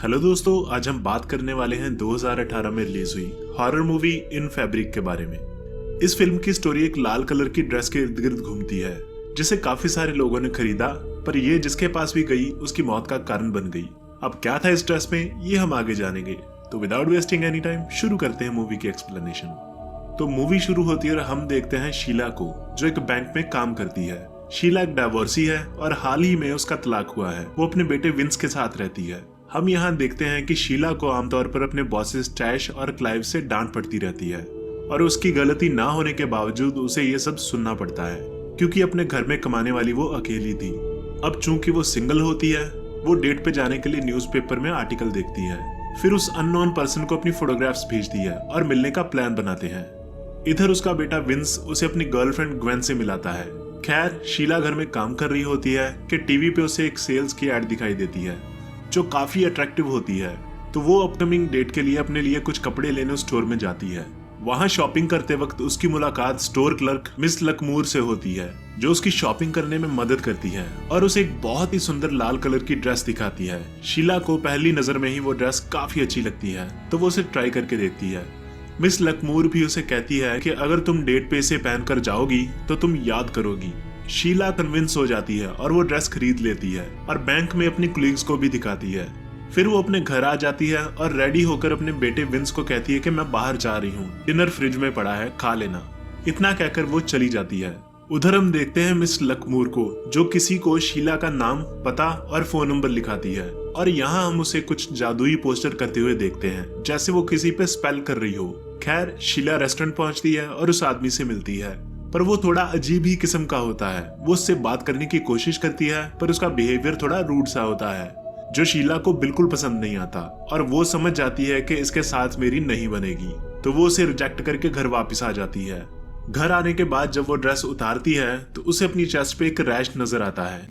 Hello दोस्तों, आज हम बात करने वाले हैं 2018 में रिलीज हुई हॉरर मूवी इन फैब्रिक के बारे में। इस फिल्म की स्टोरी एक लाल कलर की ड्रेस के इर्द गिर्द घूमती है जिसे काफी सारे लोगों ने खरीदा, पर ये जिसके पास भी गई उसकी मौत का कारण बन गई। अब क्या था इस ड्रेस में, ये हम आगे जानेंगे। तो विदाउट वेस्टिंग एनी टाइम शुरू करते हैं मूवी की एक्सप्लेनेशन। तो मूवी शुरू होती है और हम देखते हैं शीला को, जो एक बैंक में काम करती है। शीला एक डाइवोर्सी है और हाल ही में उसका तलाक हुआ है। वो अपने बेटे विंस के साथ रहती है। हम यहाँ देखते हैं कि शीला को आमतौर पर अपने बॉसेस टैश और क्लाइव से डांट पड़ती रहती है और उसकी गलती ना होने के बावजूद उसे ये सब सुनना पड़ता है, क्योंकि अपने घर में कमाने वाली वो अकेली थी। अब चूंकि वो सिंगल होती है, वो डेट पे जाने के लिए न्यूज़पेपर में आर्टिकल देखती है, फिर उस अननोन पर्सन को अपनी फोटोग्राफ्स भेजती है और मिलने का प्लान बनाते हैं। इधर उसका बेटा विंस उसे अपनी गर्लफ्रेंड ग्वेन से मिलाता है। खैर, शीला घर में काम कर रही होती है कि टीवी पे उसे एक सेल्स की एड दिखाई देती है जो काफी अट्रैक्टिव होती है। तो वो अपकमिंग डेट के लिए अपने लिए कुछ कपड़े लेने उस स्टोर में जाती है। वहां शॉपिंग करते वक्त उसकी मुलाकात स्टोर क्लर्क मिस लकमूर से होती है, जो उसकी शॉपिंग करने में मदद करती है और उसे एक बहुत ही सुंदर लाल कलर की ड्रेस दिखाती है। शीला को पहली नजर में ही वो ड्रेस काफी अच्छी लगती है, तो वो उसे ट्राई करके देखती है। मिस लकमूर भी उसे कहती है कि अगर तुम डेट पे इसे पहनकर जाओगी तो तुम याद करोगी। शीला कन्विंस हो जाती है और वो ड्रेस खरीद लेती है और बैंक में अपनी कलीग्स को भी दिखाती है। फिर वो अपने घर आ जाती है और रेडी होकर अपने बेटे विंस को कहती है कि मैं बाहर जा रही हूँ, डिनर फ्रिज में पड़ा है, खा लेना। इतना कहकर वो चली जाती है। उधर हम देखते हैं मिस लकमूर को, जो किसी को शीला का नाम, पता और फोन नंबर लिखाती है और यहाँ हम उसे कुछ जादुई पोस्टर करते हुए देखते हैं, जैसे वो किसी पे स्पेल कर रही हो। खैर, शीला रेस्टोरेंट पहुंचती है और उस आदमी से मिलती है, पर वो थोड़ा अजीब ही किस्म का होता है। वो उससे बात करने की कोशिश करती है, पर उसका बिहेवियर थोड़ा रूड सा होता है, जो शीला को बिल्कुल पसंद नहीं आता और वो समझ जाती है कि इसके साथ मेरी नहीं बनेगी। तो वो उसे रिजेक्ट करके घर वापस आ जाती है। घर आने के बाद जब वो ड्रेस उतारती है तो उसे अपनी चेस्ट पे एक रैश नजर आता है,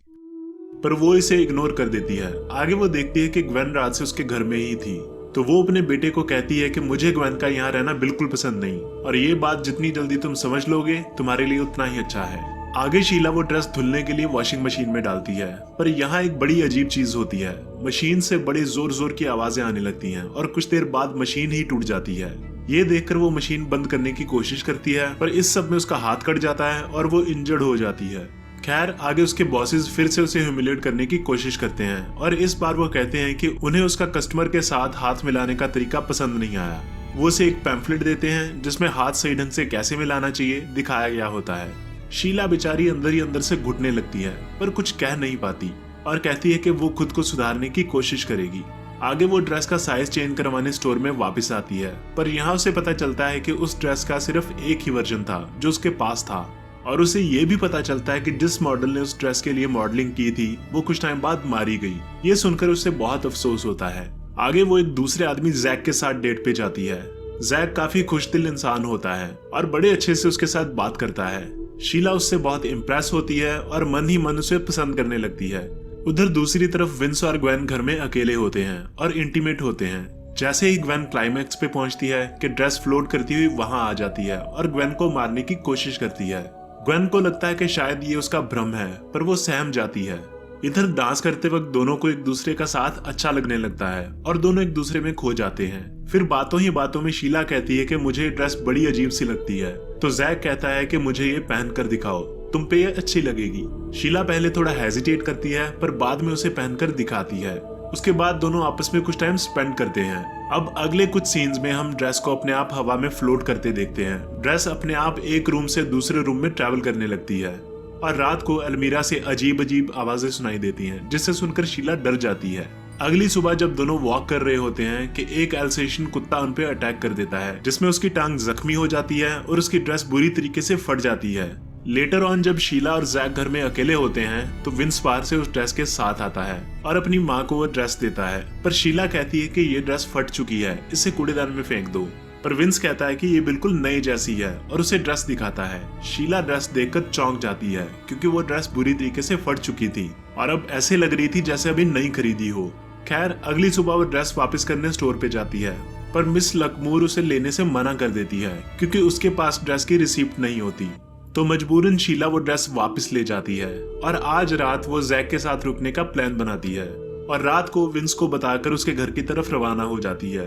पर वो इसे इग्नोर कर देती है। आगे वो देखती है कि ग्वेन रात से उसके घर में ही थी, तो वो अपने बेटे को कहती है कि मुझे ग्वेन का यहाँ रहना बिल्कुल पसंद नहीं और ये बात जितनी जल्दी तुम समझ लोगे तुम्हारे लिए उतना ही अच्छा है। आगे शीला वो ड्रेस धुलने के लिए वॉशिंग मशीन में डालती है, पर यहाँ एक बड़ी अजीब चीज होती है। मशीन से बड़े जोर जोर की आवाजें आने लगती हैं और कुछ देर बाद मशीन ही टूट जाती है। ये देखकर वो मशीन बंद करने की कोशिश करती है, पर इस सब में उसका हाथ कट जाता है और वो इंजर्ड हो जाती है। खैर, आगे उसके बॉसेस फिर से उसे ह्यूमिलेट करने की कोशिश करते हैं और इस बार वो कहते हैं कि उन्हें उसका कस्टमर के साथ हाथ मिलाने का तरीका पसंद नहीं आया। वो उसे एक पैम्फलेट देते हैं जिसमें हाथ सही ढंग से कैसे मिलाना चाहिए दिखाया गया होता है। शीला बेचारी अंदर ही अंदर से घुटने लगती है, पर कुछ कह नहीं पाती और कहती है कि वो खुद को सुधारने की कोशिश करेगी। आगे वो ड्रेस का साइज चेंज करवाने स्टोर में वापस आती है, पर यहाँ उसे पता चलता है कि उस ड्रेस का सिर्फ एक ही वर्जन था जो उसके पास था और उसे ये भी पता चलता है कि जिस मॉडल ने उस ड्रेस के लिए मॉडलिंग की थी वो कुछ टाइम बाद मारी गई। ये सुनकर उसे बहुत अफसोस होता है। आगे वो एक दूसरे आदमी जैक के साथ डेट पे जाती है। जैक काफी खुशदिल इंसान होता है और बड़े अच्छे से उसके साथ बात करता है। शीला उससे बहुत इम्प्रेस होती है और मन ही मन उसे पसंद करने लगती है। उधर दूसरी तरफ विंस और ग्वेन घर में अकेले होते हैं और इंटीमेट होते हैं। जैसे ही ग्वेन क्लाइमैक्स पे पहुंचती है कि ड्रेस फ्लोट करती हुई वहां आ जाती है और ग्वेन को मारने की कोशिश करती है। ग्वेन को लगता है कि शायद ये उसका भ्रम है, पर वो सहम जाती है। इधर डांस करते वक्त दोनों को एक दूसरे का साथ अच्छा लगने लगता है और दोनों एक दूसरे में खो जाते हैं। फिर बातों ही बातों में शीला कहती है कि मुझे ये ड्रेस बड़ी अजीब सी लगती है, तो जैक कहता है कि मुझे ये पहन कर दिखाओ, तुम पे ये अच्छी लगेगी। शीला पहले थोड़ा हेजिटेट करती है, पर बाद में उसे पहनकर दिखाती है। उसके बाद दोनों आपस में कुछ टाइम स्पेंड करते हैं। अब अगले कुछ सीन्स में हम ड्रेस को अपने आप हवा में फ्लोट करते देखते हैं। ड्रेस अपने आप एक रूम से दूसरे रूम में ट्रैवल करने लगती है और रात को अलमीरा से अजीब अजीब आवाजें सुनाई देती हैं, जिससे सुनकर शीला डर जाती है। अगली सुबह जब दोनों वॉक कर रहे होते हैं कि एक एल्सेशियन कुत्ता उन पे अटैक कर देता है, जिसमें उसकी टांग जख्मी हो जाती है और उसकी ड्रेस बुरी तरीके से फट जाती है। लेटर ऑन जब शीला और जैक घर में अकेले होते हैं तो विंस बाहर से उस ड्रेस के साथ आता है और अपनी माँ को वो ड्रेस देता है, पर शीला कहती है कि ये ड्रेस फट चुकी है, इसे कूड़ेदान में फेंक दो। पर विंस कहता है कि ये बिल्कुल नई जैसी है और उसे ड्रेस दिखाता है। शीला ड्रेस देखकर चौंक जाती है, क्योंकि वो ड्रेस बुरी तरीके से फट चुकी थी और अब ऐसे लग रही थी जैसे अभी नई खरीदी हो। खैर, अगली सुबह वो ड्रेस वापस करने स्टोर पे जाती है, पर मिस लकमूर उसे लेने से मना कर देती है क्योंकि उसके पास ड्रेस की रिसीप्ट नहीं होती। तो मजबूरन शीला वो ड्रेस वापस ले जाती है और आज रात वो जैक के साथ रुकने का प्लान बनाती है और रात को विंस को बताकर उसके घर की तरफ रवाना हो जाती है।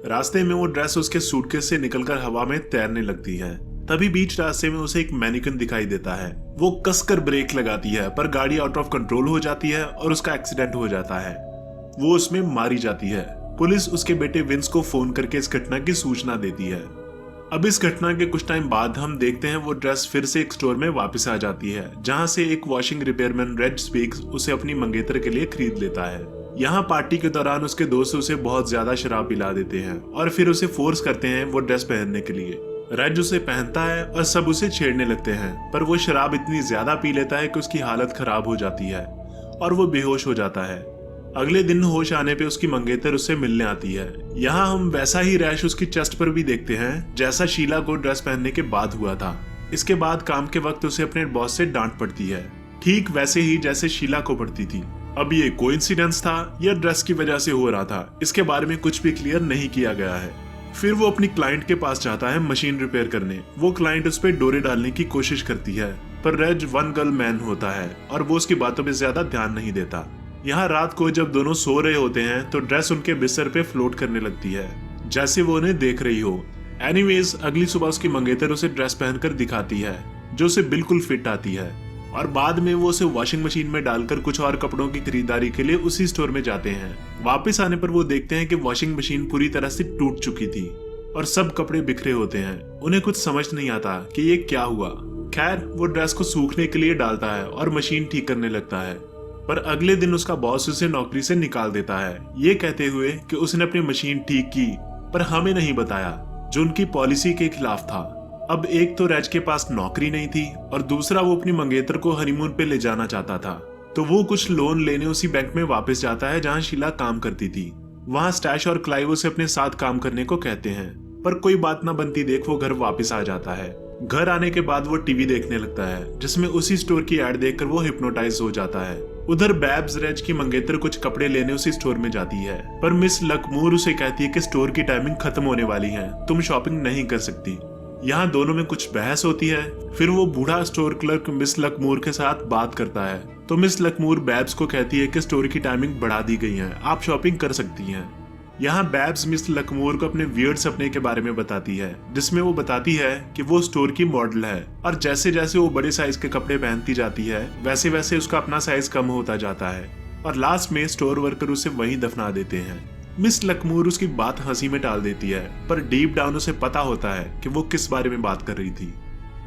रास्ते में वो ड्रेस उसके सूटकेस से निकलकर हवा में तैरने लगती है। तभी बीच रास्ते में उसे एक मैनिक्विन दिखाई देता है। वो कसकर ब्रेक लगाती है पर गाड़ी आउट ऑफ कंट्रोल हो जाती है और उसका एक्सीडेंट हो जाता है। वो उसमें मारी जाती है। पुलिस उसके बेटे विंस को फोन करके इस घटना की सूचना देती है। अब इस घटना के कुछ टाइम बाद हम देखते हैं वो ड्रेस फिर से एक स्टोर में वापस आ जाती है, जहां से एक वॉशिंग रिपेयरमैन रेड स्पीक्स उसे अपनी मंगेतर के लिए खरीद लेता है। यहाँ पार्टी के दौरान उसके दोस्त उसे बहुत ज्यादा शराब पिला देते हैं और फिर उसे फोर्स करते हैं वो ड्रेस पहनने के लिए। रेड उसे पहनता है और सब उसे छेड़ने लगते हैं, पर वो शराब इतनी ज्यादा पी लेता है कि उसकी हालत खराब हो जाती है और वो बेहोश हो जाता है। अगले दिन होश आने पे उसकी मंगेतर उससे मिलने आती है। यहाँ हम वैसा ही रैश उसकी चेस्ट पर भी देखते हैं जैसा शीला को ड्रेस पहनने के बाद हुआ था। इसके बाद काम के वक्त उसे अपने बॉस से डांट पड़ती है, ठीक वैसे ही जैसे शीला को पड़ती थी। अब ये कोइंसिडेंस था या ड्रेस की वजह से हो रहा था, इसके बारे में कुछ भी क्लियर नहीं किया गया है। फिर वो अपनी क्लाइंट के पास जाता है मशीन रिपेयर करने। वो क्लाइंट उस पर डोरे डालने की कोशिश करती है, पर रेज वन गर्ल मैन होता है और वो उसकी बातों पे ज्यादा ध्यान नहीं देता। यहाँ रात को जब दोनों सो रहे होते हैं तो ड्रेस उनके बिस्तर पे फ्लोट करने लगती है, जैसे वो उन्हें देख रही हो। एनीवेज अगली सुबह उसकी मंगेतर उसे ड्रेस पहनकर दिखाती है जो उसे बिल्कुल फिट आती है और बाद में वो उसे वॉशिंग मशीन में डालकर कुछ और कपड़ों की खरीदारी के लिए उसी स्टोर में जाते हैं। वापस आने पर वो देखते हैं कि वॉशिंग मशीन पूरी तरह से टूट चुकी थी और सब कपड़े बिखरे होते हैं। उन्हें कुछ समझ नहीं आता कि ये क्या हुआ। खैर वो ड्रेस को सूखने के लिए डालता है और मशीन ठीक करने लगता है, पर अगले दिन उसका बॉस उसे नौकरी से निकाल देता है, ये कहते हुए कि उसने अपनी मशीन ठीक की पर हमें नहीं बताया, जो उनकी पॉलिसी के खिलाफ था। अब एक तो रैज के पास नौकरी नहीं थी और दूसरा वो अपनी मंगेतर को हनीमून पे ले जाना चाहता था, तो वो कुछ लोन लेने उसी बैंक में वापस जाता है जहाँ शीला काम करती थी। वहाँ स्टैश और क्लाइव उसे अपने साथ काम करने को कहते हैं, पर कोई बात ना बनती देख वो घर वापस आ जाता है। घर आने के बाद वो टीवी देखने लगता है जिसमें उसी स्टोर की एड देखकर वो हिप्नोटाइज हो जाता है। उधर बैब्स रेज की मंगेतर कुछ कपड़े लेने उसी स्टोर में जाती है, पर मिस लकमूर उसे कहती है कि स्टोर की टाइमिंग खत्म होने वाली है, तुम शॉपिंग नहीं कर सकती। यहाँ दोनों में कुछ बहस होती है। फिर वो बूढ़ा स्टोर क्लर्क मिस लकमूर के साथ बात करता है, तो मिस लकमूर बैब्स को कहती है कि स्टोर की टाइमिंग बढ़ा दी गई है, आप शॉपिंग कर सकती हैं। यहाँ बैब्स मिस लकमूर को अपने वियर्ड सपने के बारे में बताती है, जिसमें वो बताती है कि वो स्टोर की मॉडल है और जैसे जैसे वो बड़े साइज के कपड़े पहनती जाती है वैसे वैसे उसका अपना साइज कम होता जाता है और लास्ट में स्टोर वर्कर उसे वहीं दफना देते हैं। मिस लकमूर उसकी बात हंसी में टाल देती है, पर डीप डाउन उसे पता होता है कि वो किस बारे में बात कर रही थी।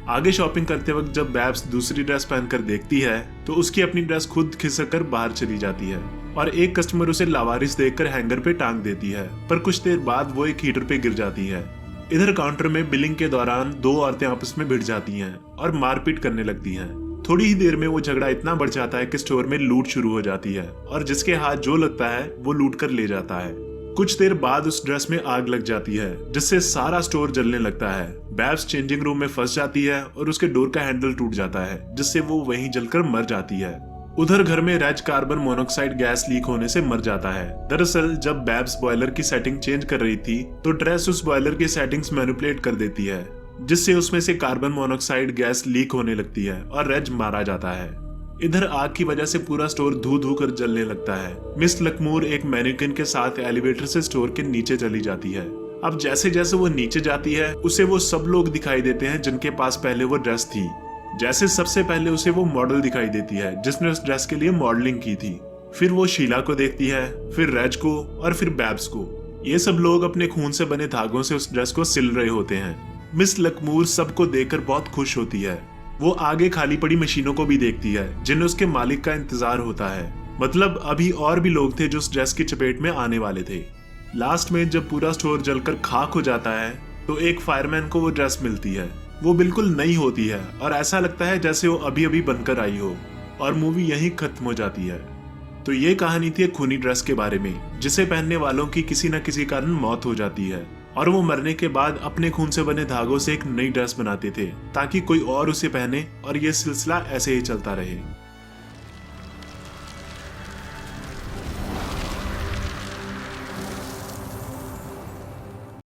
आगे शॉपिंग करते वक्त जब बैब्स दूसरी ड्रेस पहनकर देखती है तो उसकी अपनी ड्रेस खुद खिसक कर बाहर चली जाती है और एक कस्टमर उसे लावारिस देखकर हैंगर पे टांग देती है, पर कुछ देर बाद वो एक हीटर पे गिर जाती है। इधर काउंटर में बिलिंग के दौरान दो औरतें आपस में भिड़ जाती हैं और मारपीट करने लगती हैं। थोड़ी ही देर में वो झगड़ा इतना बढ़ जाता है कि स्टोर में लूट शुरू हो जाती है और जिसके हाथ जो लगता है वो लूट कर ले जाता है। कुछ देर बाद उस ड्रेस में आग लग जाती है जिससे सारा स्टोर जलने लगता है। बैब्स चेंजिंग रूम में फंस जाती है और उसके डोर का हैंडल टूट जाता है जिससे वो वहीं जलकर मर जाती है। उधर घर में Reg carbon monoxide gas leak होने से मर जाता है। दरअसल जब बैब्स बॉयलर की सेटिंग चेंज कर रही थी तो ड्रेस उस बॉयलर की सेटिंग्स मैनिपुलेट कर देती है, जिससे उसमें से कार्बन मोनोक्साइड गैस लीक होने लगती है और रेज मारा जाता है। इधर आग की वजह से पूरा स्टोर धू धू कर जलने लगता है। मिस लकमूर एक मैनिक्विन के साथ एलिवेटर से स्टोर के नीचे चली जाती है। अब जैसे जैसे वो नीचे जाती है उसे वो सब लोग दिखाई देते हैं जिनके पास पहले वो ड्रेस थी। जैसे सबसे पहले उसे वो मॉडल दिखाई देती है जिसने उस ड्रेस के लिए मॉडलिंग की थी। फिर वो शीला को देखती है, फिर रेज को और फिर बैब्स को। ये सब लोग अपने खून से बने धागों से उस ड्रेस को सिल रहे होते हैं। मिस लकमूर सबको देखकर बहुत खुश होती है। वो आगे खाली पड़ी मशीनों को भी देखती है जिन्हें उसके मालिक का इंतजार होता है। मतलब अभी और भी लोग थे जो उस ड्रेस की चपेट में आने वाले थे। लास्ट में जब पूरा स्टोर जलकर खाक हो जाता है तो एक फायरमैन को वो ड्रेस मिलती है। वो बिल्कुल नई होती है और ऐसा लगता है जैसे वो अभी अभी बनकर आई हो, और मूवी यहीं खत्म हो जाती है। तो ये कहानी थी एक खूनी ड्रेस के बारे में जिसे पहनने वालों की किसी न किसी कारण मौत हो जाती है और वो मरने के बाद अपने खून से बने धागों से एक नई ड्रेस बनाते थे ताकि कोई और उसे पहने, और ये सिलसिला ऐसे ही चलता रहे।